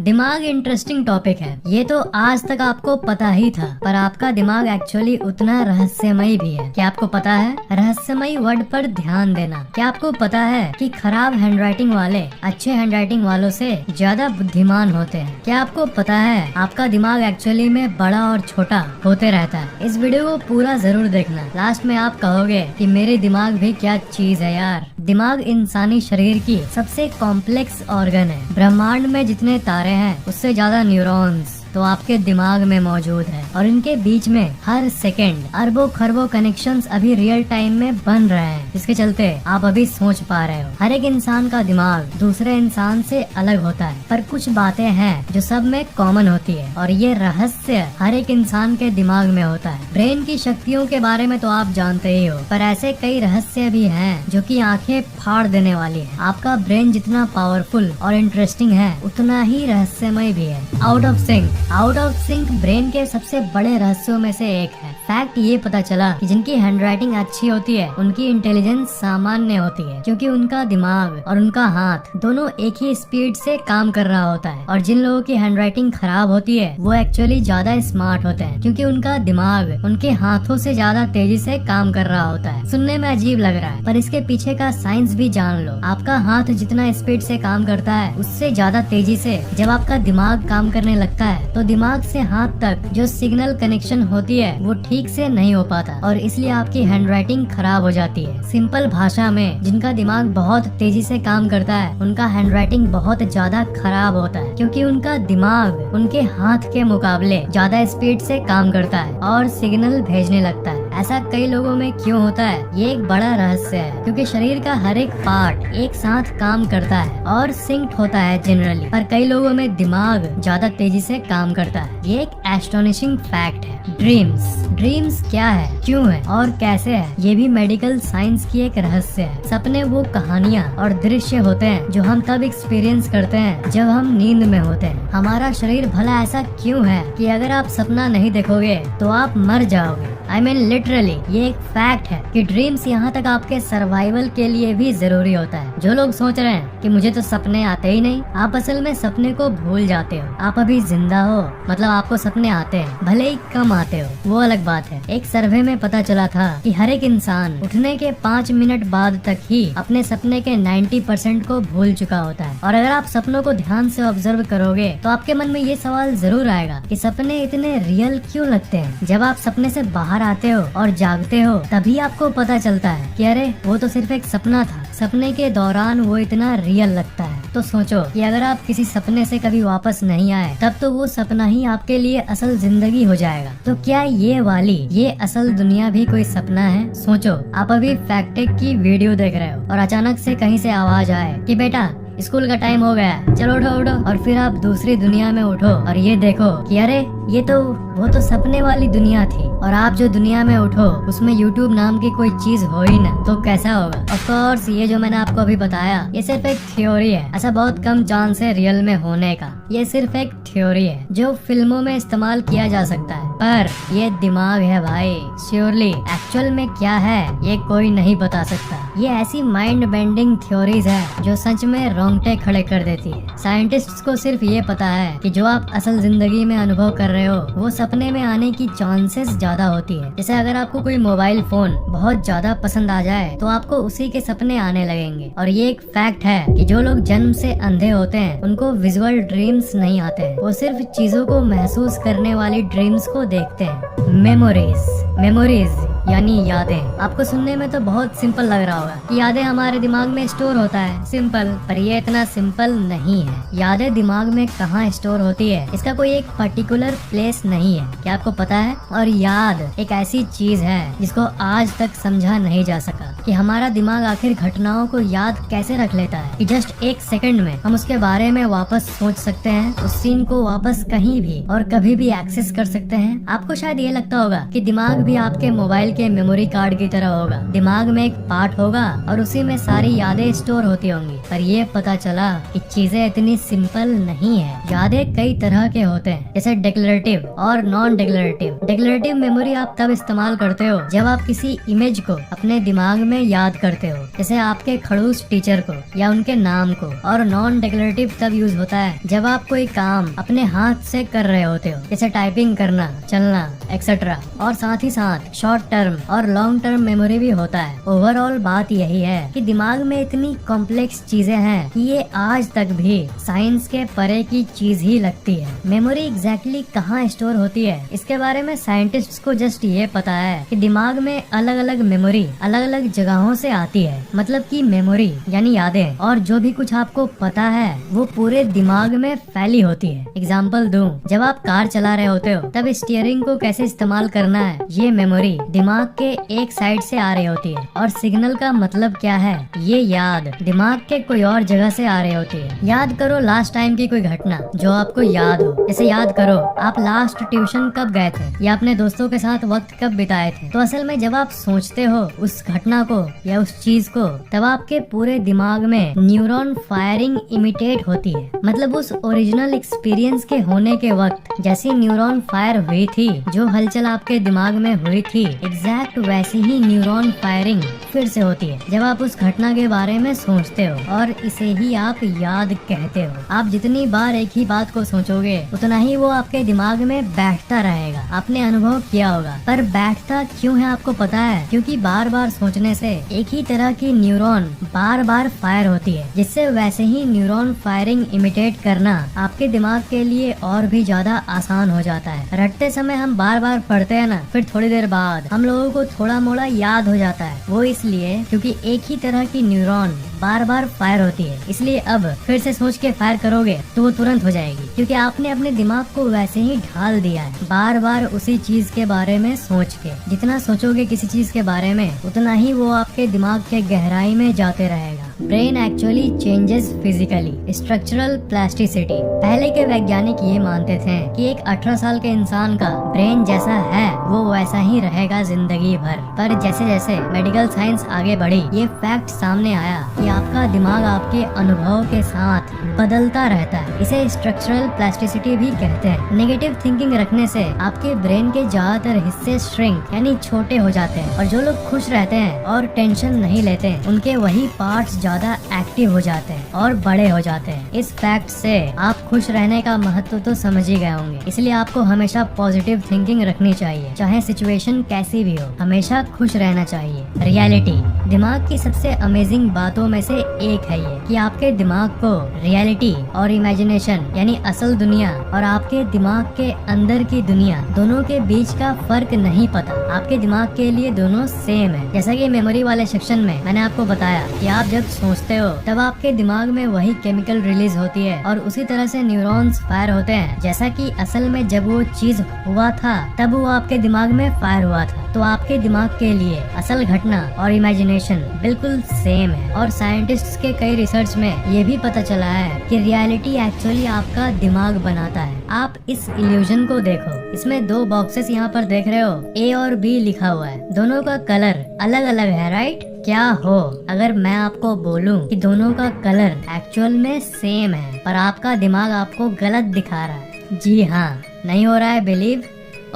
दिमाग interesting topic है। ये तो आज तक आपको पता ही था, पर आपका दिमाग एक्चुअली उतना रहस्यमयी भी है। क्या आपको पता है? रहस्यमयी वर्ड पर ध्यान देना। क्या आपको पता है कि खराब हैंडराइटिंग वाले अच्छे हैंडराइटिंग वालों से ज्यादा बुद्धिमान होते हैं? क्या आपको पता है आपका दिमाग एक्चुअली में बड़ा और छोटा होते रहता है? इस वीडियो को पूरा जरूर देखना। लास्ट में आप कहोगे कि मेरे दिमाग भी क्या चीज है यार। दिमाग इंसानी शरीर की सबसे कॉम्प्लेक्स ऑर्गन है। ब्रह्मांड में जितने तारे हैं उससे ज्यादा न्यूरॉन्स तो आपके दिमाग में मौजूद है, और इनके बीच में हर सेकंड अरबों खरबों कनेक्शंस अभी रियल टाइम में बन रहे हैं, जिसके चलते आप अभी सोच पा रहे हो। हर एक इंसान का दिमाग दूसरे इंसान से अलग होता है, पर कुछ बातें हैं जो सब में कॉमन होती है, और ये रहस्य हर एक इंसान के दिमाग में होता है। ब्रेन की शक्तियों के बारे में तो आप जानते ही हो, पर ऐसे कई रहस्य भी हैं जो कि आंखें फाड़ देने वाली है। आपका ब्रेन जितना पावरफुल और इंटरेस्टिंग है, उतना ही रहस्यमय भी है। आउट ऑफ सिंक ब्रेन के सबसे बड़े रहस्यों में से एक है। फैक्ट ये पता चला कि जिनकी हैंडराइटिंग अच्छी होती है उनकी इंटेलिजेंस सामान्य होती है, क्योंकि उनका दिमाग और उनका हाथ दोनों एक ही स्पीड से काम कर रहा होता है। और जिन लोगों की हैंडराइटिंग खराब होती है वो एक्चुअली ज्यादा स्मार्ट होते हैं, क्योंकि उनका दिमाग उनके हाथों से ज्यादा तेजी से काम कर रहा होता है। सुनने में अजीब लग रहा है, पर इसके पीछे का साइंस भी जान लो। आपका हाथ जितना स्पीड से काम करता है उससे ज्यादा तेजी से जब आपका दिमाग काम करने लगता है तो दिमाग से हाथ तक जो सिग्नल कनेक्शन होती है वो ठीक से नहीं हो पाता, और इसलिए आपकी हैंडराइटिंग खराब हो जाती है। सिंपल भाषा में, जिनका दिमाग बहुत तेजी से काम करता है उनका हैंडराइटिंग बहुत ज्यादा खराब होता है, क्योंकि उनका दिमाग उनके हाथ के मुकाबले ज्यादा स्पीड से काम करता है और सिग्नल भेजने लगता है। ऐसा कई लोगों में क्यों होता है, ये एक बड़ा रहस्य है, क्योंकि शरीर का हर एक पार्ट एक साथ काम करता है और सिंक्ड होता है जनरली, पर कई लोगों में दिमाग ज्यादा तेजी से काम करता है। ये एक एस्टोनिशिंग फैक्ट है। ड्रीम्स क्या है, क्यों है और कैसे है, ये भी मेडिकल साइंस की एक रहस्य है। सपने वो कहानियाँ और दृश्य होते हैं जो हम तब एक्सपीरियंस करते हैं जब हम नींद में होते हैं। हमारा शरीर भला ऐसा क्यों है कि अगर आप सपना नहीं देखोगे तो आप मर जाओगे। I mean लिटरली ये एक फैक्ट है कि ड्रीम्स यहाँ तक आपके सर्वाइवल के लिए भी जरूरी होता है। जो लोग सोच रहे हैं कि मुझे तो सपने आते ही नहीं, आप असल में सपने को भूल जाते हो। आप अभी जिंदा हो, मतलब आपको सपने आते हैं, भले ही कम आते हो, वो अलग बात है। एक सर्वे में पता चला था कि हर एक इंसान उठने के 5 मिनट बाद तक ही अपने सपने के 90% को भूल चुका होता है। और अगर आप सपनों को ध्यान से ऑब्जर्व करोगे तो आपके मन में ये सवाल जरूर आएगा कि सपने इतने रियल क्यों लगते हैं। जब आप सपने से बाहर आते हो और जागते हो तभी आपको पता चलता है कि अरे वो तो सिर्फ एक सपना था। सपने के दौरान वो इतना रियल लगता है। तो सोचो कि अगर आप किसी सपने से कभी वापस नहीं आए तब तो वो सपना ही आपके लिए असल जिंदगी हो जाएगा। तो क्या ये असल दुनिया भी कोई सपना है? सोचो, आप अभी फैक्ट की वीडियो देख रहे हो और अचानक से कहीं से आवाज आए कि बेटा स्कूल का टाइम हो गया, चलो उठो उठो, और फिर आप दूसरी दुनिया में उठो और ये देखो कि अरे ये तो वो तो सपने वाली दुनिया थी, और आप जो दुनिया में उठो उसमें YouTube नाम की कोई चीज हो ही ना, तो कैसा होगा? ऑफ कोर्स ये जो मैंने आपको अभी बताया ये सिर्फ एक थ्योरी है। ऐसा बहुत कम चांस है रियल में होने का। ये सिर्फ एक थ्योरी है जो फिल्मों में इस्तेमाल किया जा सकता है, पर ये दिमाग है भाई। श्योरली एक्चुअल में क्या है ये कोई नहीं बता सकता। ये ऐसी माइंड बेंडिंग थ्योरीज है जो सच में रोंगटे खड़े कर देती है। साइंटिस्ट्स को सिर्फ ये पता है कि जो आप असल जिंदगी में अनुभव कर रहे हो वो सपने में आने की चांसेस ज्यादा होती है। जैसे अगर आपको कोई मोबाइल फोन बहुत ज्यादा पसंद आ जाए तो आपको उसी के सपने आने लगेंगे। और ये एक फैक्ट है कि जो लोग जन्म से अंधे होते हैं उनको विजुअल ड्रीम्स नहीं आते हैं, वो सिर्फ चीजों को महसूस करने वाली ड्रीम्स को देखते हैं। मेमोरीज यानी यादें। आपको सुनने में तो बहुत सिंपल लग रहा होगा कि यादें हमारे दिमाग में स्टोर होता है, सिंपल, पर ये इतना सिंपल नहीं है। यादें दिमाग में कहाँ स्टोर होती है इसका कोई एक पर्टिकुलर प्लेस नहीं है, क्या आपको पता है? और याद एक ऐसी चीज है जिसको आज तक समझा नहीं जा सका कि हमारा दिमाग आखिर घटनाओं को याद कैसे रख लेता है कि जस्ट एक सेकंड में हम उसके बारे में वापस सोच सकते हैं, उस सीन को वापस कहीं भी और कभी भी एक्सेस कर सकते हैं। आपको शायद ये लगता होगा कि दिमाग भी आपके मोबाइल मोबाइल के मेमोरी कार्ड की तरह होगा। दिमाग में एक पार्ट होगा और उसी में सारी यादें स्टोर होती होंगी। पर ये पता चला कि चीजें इतनी सिंपल नहीं है। यादें कई तरह के होते हैं, जैसे डिक्लेरेटिव और नॉन डिक्लेरेटिव। डिक्लेरेटिव मेमोरी आप तब इस्तेमाल करते हो जब आप किसी इमेज को अपने दिमाग में याद करते हो, जैसे आपके खड़ूस टीचर को या उनके नाम को। और नॉन डिक्लेरेटिव तब यूज होता है जब आप कोई काम अपने हाथ से कर रहे होते हो, जैसे टाइपिंग करना, चलना एक्सेट्रा। और साथ ही साथ शॉर्ट टर्म और लॉन्ग टर्म मेमोरी भी होता है। ओवरऑल बात यही है कि दिमाग में इतनी कॉम्प्लेक्स चीजें हैं कि ये आज तक भी साइंस के परे की चीज ही लगती है। मेमोरी एग्जैक्टली कहाँ स्टोर होती है, इसके बारे में साइंटिस्ट्स को जस्ट ये पता है कि दिमाग में अलग अलग मेमोरी अलग अलग जगहों से आती है। मतलब कि मेमोरी यानी यादें और जो भी कुछ आपको पता है वो पूरे दिमाग में फैली होती है। एग्जाम्पल दूं, जब आप कार चला रहे होते हो तब स्टीयरिंग को कैसे इस्तेमाल करना है, ये मेमोरी दिमाग के एक साइड से आ रही होती है। और सिग्नल का मतलब क्या है, ये याद दिमाग के कोई और जगह से आ रही होती है। याद करो लास्ट टाइम की कोई घटना जो आपको याद हो। जैसे याद करो आप लास्ट ट्यूशन कब गए थे या अपने दोस्तों के साथ वक्त कब बिताए थे। तो असल में जब आप सोचते हो उस घटना को या उस चीज को, तब आपके पूरे दिमाग में न्यूरॉन फायरिंग इमिटेट होती है। मतलब उस ओरिजिनल एक्सपीरियंस के होने के वक्त जैसी न्यूरॉन फायर हुई थी, जो हलचल आपके दिमाग में हुई थी, एग्जैक्ट वैसी ही न्यूरॉन फायरिंग फिर से होती है जब आप उस घटना के बारे में सोचते हो। और इसे ही आप याद कहते हो। आप जितनी बार एक ही बात को सोचोगे उतना ही वो आपके दिमाग में बैठता रहेगा। आपने अनुभव किया होगा, पर बैठता क्यों है आपको पता है? क्योंकि बार बार सोचने से एक ही तरह की न्यूरॉन बार बार फायर होती है, जिससे वैसे ही न्यूरॉन फायरिंग इमिटेट करना आपके दिमाग के लिए और भी ज्यादा आसान हो जाता है। रटते समय हम बार बार पढ़ते हैं ना, फिर थोड़ी देर बाद हम लोगों को थोड़ा मोड़ा याद हो जाता है। वो इसलिए क्योंकि एक ही तरह की न्यूरॉन बार बार फायर होती है। इसलिए अब फिर से सोच के फायर करोगे तो वो तुरंत हो जाएगी, क्योंकि आपने अपने दिमाग को वैसे ही ढाल दिया है बार बार उसी चीज के बारे में सोच के। जितना सोचोगे किसी चीज के बारे में उतना ही वो आपके दिमाग के गहराई में जाते रहेगा। Brain actually changes physically, structural plasticity. पहले के वैज्ञानिक ये मानते थे कि एक 18 साल के इंसान का ब्रेन जैसा है वो वैसा ही रहेगा जिंदगी भर। पर जैसे जैसे मेडिकल साइंस आगे बढ़ी, ये फैक्ट सामने आया कि आपका दिमाग आपके अनुभव के साथ बदलता रहता है। इसे स्ट्रक्चरल प्लास्टिसिटी भी कहते हैं। नेगेटिव थिंकिंग रखने से आपके ब्रेन के ज्यादातर हिस्से श्रिंक यानी छोटे हो जाते हैं, और जो लोग खुश रहते हैं और टेंशन नहीं लेते उनके वही पार्ट्स ज्यादा एक्टिव हो जाते हैं और बड़े हो जाते हैं। इस फैक्ट से आप खुश रहने का महत्व तो समझ ही गए होंगे। इसलिए आपको हमेशा पॉजिटिव थिंकिंग रखनी चाहिए, चाहे सिचुएशन कैसी भी हो। हमेशा खुश रहना चाहिए। रियलिटी दिमाग की सबसे अमेजिंग बातों में से एक है ये कि आपके दिमाग को रियलिटी और इमेजिनेशन यानी असल दुनिया और आपके दिमाग के अंदर की दुनिया दोनों के बीच का फर्क नहीं पता। आपके दिमाग के लिए दोनों सेम है। जैसा कि मेमोरी वाले सेक्शन में मैंने आपको बताया कि आप जब सोचते हो तब आपके दिमाग में वही केमिकल रिलीज होती है और उसी तरह से न्यूरॉन्स फायर होते हैं जैसा कि असल में जब वो चीज हुआ था तब वो आपके दिमाग में फायर हुआ था। तो आपके दिमाग के लिए असल घटना और इमेजिनेशन बिल्कुल सेम है। और साइंटिस्ट्स के कई रिसर्च में ये भी पता चला है कि रियलिटी एक्चुअली आपका दिमाग बनाता है। आप इस इल्यूजन को देखो, इसमें दो बॉक्सेस यहाँ पर देख रहे हो, A और B लिखा हुआ है। दोनों का कलर अलग अलग है, राइट? क्या हो अगर मैं आपको बोलूं कि दोनों का कलर एक्चुअल में सेम है, पर आपका दिमाग आपको गलत दिखा रहा है? जी हाँ, नहीं हो रहा है बिलीव?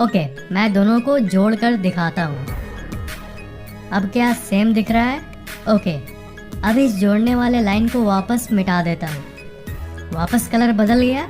ओके, मैं दोनों को जोड़कर दिखाता हूँ। अब क्या सेम दिख रहा है? ओके, अब इस जोड़ने वाले लाइन को वापस मिटा देता हूँ। वापस कलर बदल गया।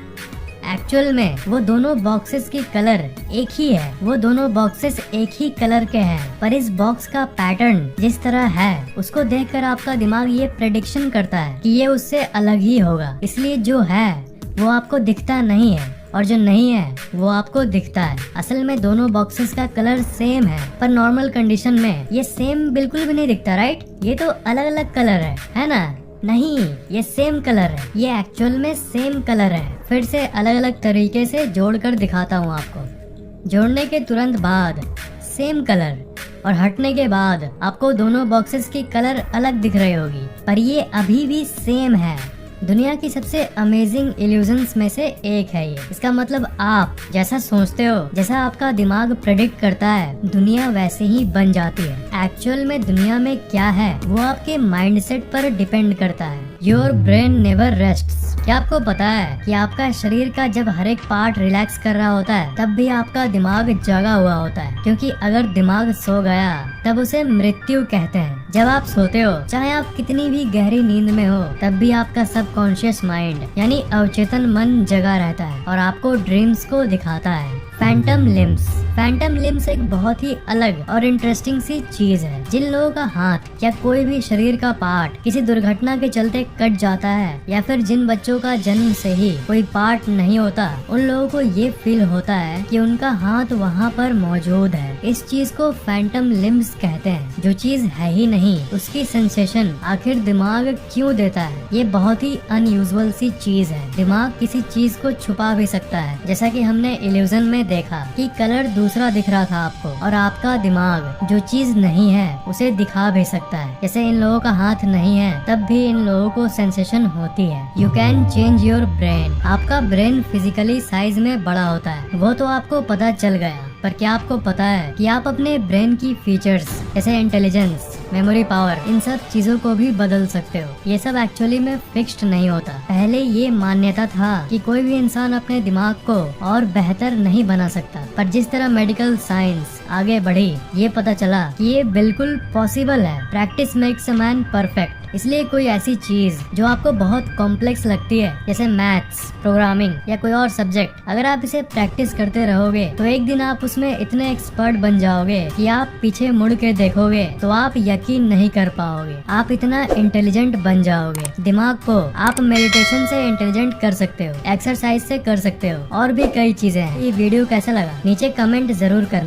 एक्चुअल में वो दोनों बॉक्सेस की कलर एक ही है। वो दोनों बॉक्सेस एक ही कलर के हैं, पर इस बॉक्स का पैटर्न जिस तरह है उसको देखकर आपका दिमाग ये प्रेडिक्शन करता है कि ये उससे अलग ही होगा। इसलिए जो है वो आपको दिखता नहीं है और जो नहीं है वो आपको दिखता है। असल में दोनों बॉक्सेस का कलर सेम है, पर नॉर्मल कंडीशन में ये सेम बिल्कुल भी नहीं दिखता, राइट? ये तो अलग अलग कलर है ना? नहीं, ये सेम कलर है। ये एक्चुअल में सेम कलर है। फिर से अलग अलग तरीके से जोड़कर दिखाता हूँ आपको। जोड़ने के तुरंत बाद सेम कलर और हटने के बाद आपको दोनों बॉक्सेस की कलर अलग दिख रही होगी, पर ये अभी भी सेम है। दुनिया की सबसे अमेजिंग इल्यूजन्स में से एक है ये। इसका मतलब आप जैसा सोचते हो, जैसा आपका दिमाग प्रेडिक्ट करता है, दुनिया वैसे ही बन जाती है। एक्चुअल में दुनिया में क्या है वो आपके माइंडसेट पर डिपेंड करता है। Your brain never rests. क्या आपको पता है कि आपका शरीर का जब हर एक पार्ट रिलैक्स कर रहा होता है तब भी आपका दिमाग जगा हुआ होता है, क्योंकि अगर दिमाग सो गया तब उसे मृत्यु कहते हैं। जब आप सोते हो, चाहे आप कितनी भी गहरी नींद में हो, तब भी आपका सबकॉन्शियस माइंड यानी अवचेतन मन जगा रहता है और आपको ड्रीम्स को दिखाता है। Phantom limbs. फैंटम लिम्स एक बहुत ही अलग और इंटरेस्टिंग सी चीज है। जिन लोगों का हाथ या कोई भी शरीर का पार्ट किसी दुर्घटना के चलते कट जाता है, या फिर जिन बच्चों का जन्म से ही कोई पार्ट नहीं होता, उन लोगों को ये फील होता है कि उनका हाथ वहाँ पर मौजूद है। इस चीज को फैंटम लिम्स कहते हैं। जो चीज है ही नहीं उसकी सेंसेशन आखिर दिमाग क्यों देता है? ये बहुत ही अनयूजुअल सी चीज है। दिमाग किसी चीज को छुपा भी सकता है, जैसा कि हमने इल्यूजन में देखा कि कलर दूसरा दिख रहा था आपको, और आपका दिमाग जो चीज नहीं है उसे दिखा भी सकता है। जैसे इन लोगों का हाथ नहीं है तब भी इन लोगों को सेंसेशन होती है। You can change your brain. आपका ब्रेन फिजिकली साइज में बड़ा होता है, वो तो आपको पता चल गया, पर क्या आपको पता है कि आप अपने ब्रेन की फीचर्स जैसे इंटेलिजेंस, मेमोरी पावर, इन सब चीजों को भी बदल सकते हो। ये सब एक्चुअली में फिक्स्ड नहीं होता। पहले ये मान्यता था कि कोई भी इंसान अपने दिमाग को और बेहतर नहीं बना सकता, पर जिस तरह मेडिकल साइंस आगे बढ़ी, ये पता चला कि ये बिल्कुल पॉसिबल है। Practice makes a man perfect. इसलिए कोई ऐसी चीज जो आपको बहुत कॉम्प्लेक्स लगती है, जैसे मैथ्स, प्रोग्रामिंग या कोई और सब्जेक्ट, अगर आप इसे प्रैक्टिस करते रहोगे तो एक दिन आप उसमें इतने एक्सपर्ट बन जाओगे कि आप पीछे मुड़ के देखोगे तो आप यकीन नहीं कर पाओगे। आप इतना इंटेलिजेंट बन जाओगे। दिमाग को आप मेडिटेशन से इंटेलिजेंट कर सकते हो, एक्सरसाइज से कर सकते हो, और भी कई चीजें हैं। ये वीडियो कैसा लगा नीचे कमेंट जरूर करना।